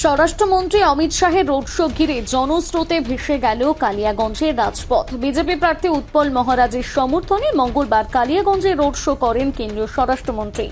স্বরাষ্ট্রমন্ত্রী অমিত শাহের road show ঘিরে জনস্রোতে ভেসে গেল কালিয়াগঞ্জের রাজপথ। বিজেপি প্রার্থী উৎপল মহারাজের সমর্থনে মঙ্গলবার কালিয়াগঞ্জে রোড শো করেন কেন্দ্রীয় স্বরাষ্ট্রমন্ত্রী।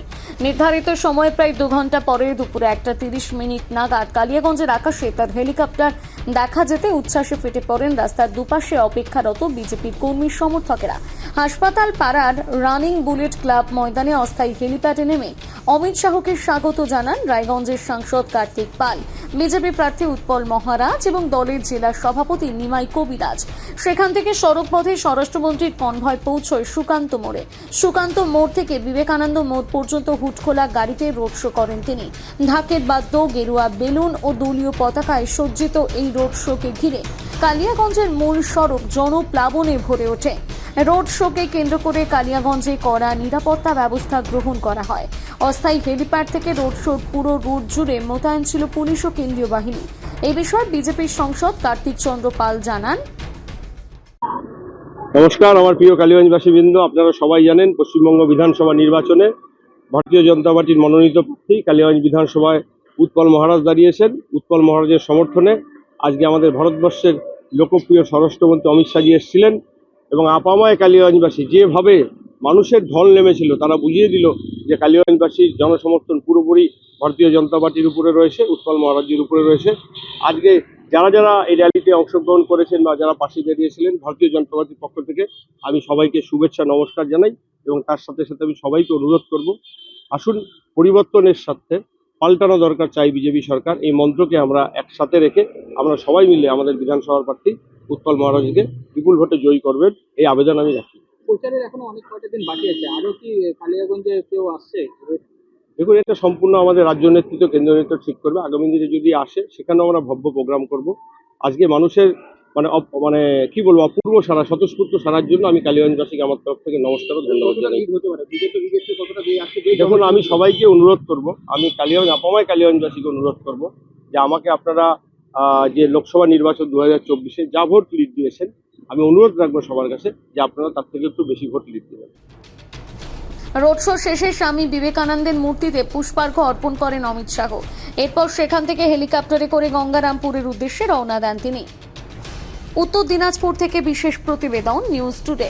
নির্ধারিত সময় প্রায় 2 ঘন্টা পরে দুপুরে 1:30 নাগাদ কালিয়াগঞ্জের আকাশে তার হেলিকপ্টার দেখা যেতে উচ্ছ্বাসে ফেটে পড়েন রাস্তার দুপাশে অপেক্ষারত বিজেপির কর্মী সমর্থকেরা। হাসপাতাল পাড়ার রানিং বুলেট ক্লাব ময়দানে অস্থায়ী হেলিপ্যাডে নেমে অমিত শাহকে স্বাগত জানান রায়গঞ্জের সাংসদ কার্তিক পাল, বিজেপি প্রার্থী উৎপল মহারাজ এবং দলের জেলা সভাপতি নিমাই কবিরাজ। সেখান থেকে সড়কপথে স্বরাষ্ট্রমন্ত্রীর কনভয় পৌঁছয় সুকান্ত মোড়ে। সুকান্ত মোড় থেকে বিবেকানন্দ মোড় পর্যন্ত হুটখোলা গাড়িতে রোড শো করেন তিনি। ঢাকের বাদ্য, গেরুয়া বেলুন ও দলীয় পতাকায় সজ্জিত এই রোড শোকে ঘিরে কালিয়াগঞ্জের মূল সড়ক জনপ্লাবনে ভরে ওঠে। রোড শোকে কেন্দ্র করে কালিয়াগঞ্জে কড়া নিরাপত্তা ব্যবস্থা গ্রহণ করা হয়। অস্থায়ী হেলিপ্যাড থেকে রোড শোর পুরো রুট জুড়ে মোতায়েন ছিল পুলিশ ও কেন্দ্রীয় বাহিনী। এই বিষয়ে বিজেপির সাংসদ কার্তিক চন্দ্র পাল জানান, নমস্কার আমার প্রিয় কালিয়াগঞ্জবাসীবৃন্দ, আপনারা সবাই জানেন পশ্চিমবঙ্গ বিধানসভা নির্বাচনে ভারতীয় জনতা পার্টির মনোনীত প্রার্থী কালিয়াগঞ্জ বিধানসভায় উৎপল মহারাজ দাঁড়িয়েছেন। উৎপল মহারাজের সমর্থনে আজকে আমাদের ভারতবর্ষের লোকপ্রিয় স্বরাষ্ট্রমন্ত্রী অমিত শাহজি এসেছিলেন এবং আপামায় কালিয়াগঞ্জবাসী যেভাবে মানুষের ঢল নেমেছিল তারা বুঝিয়ে দিল যে কালিয়াগঞ্জবাসীর জনসমর্থন পুরোপুরি ভারতীয় জনতা পার্টির উপরে রয়েছে, উৎপল মহারাজজির উপরে রয়েছে। আজকে যারা যারা এই র্যালিতে অংশগ্রহণ করেছেন বা যারা পাশে দাঁড়িয়েছিলেন ভারতীয় জনতা পার্টির পক্ষ থেকে আমি সবাইকে শুভেচ্ছা নমস্কার জানাই এবং তার সাথে সাথে আমি সবাইকে অনুরোধ করব, আসুন পরিবর্তনের সাথে পাল্টানো দরকার চাই বিজেপি সরকার, এই মন্ত্রকে আমরা একসাথে রেখে আমরা সবাই মিলে আমাদের বিধানসভার প্রার্থী উৎপল মহারাজকে বিপুল ভোটে জয়ী করবেন এই আবেদন আমি রাখি। প্রচারের এখনো অনেক কয়টা দিন বাকি আছে, আরো কি কালিয়াগঞ্জে কেউ আসছে? দেখুন, এটা সম্পূর্ণ আমাদের রাজ্য নেতৃত্ব, কেন্দ্রীয় নেতৃত্ব ঠিক করবে। আগামী দিনে যদি আসে সেখানেও আমরা ভব্য প্রোগ্রাম করব। আজকে মানুষের কি বলবো অপূর্ব সারা, স্বতঃস্ফূর্ত সারার জন্য আমি কালিয়াগঞ্জবাসীকে আমার তরফ থেকে নমস্কার ও ধন্যবাদ জানাই। দেখুন, আমি সবাইকে অনুরোধ করব, আমি আপামায় কালিয়াগঞ্জবাসীকে অনুরোধ করব যে আমাকে আপনারা যে লোকসভা নির্বাচন 2024-এ যা ভোট লিড দিয়েছেন, আমি অনুরোধ রাখবো সবার কাছে যে আপনারা তার থেকে একটু বেশি ভোট লিড দেবেন। রোড শো শেষে স্বামী বিবেকানন্দের মূর্তিতে পুষ্পার্ঘ অর্পণ করেন অমিত শাহ। এরপর সেখান থেকে হেলিকপ্টারে করে গঙ্গারামপুরের উদ্দেশ্যে রওনা দেন তিনি। উত্তর দিনাজপুর থেকে বিশেষ প্রতিবেদন, নিউজ টুডে।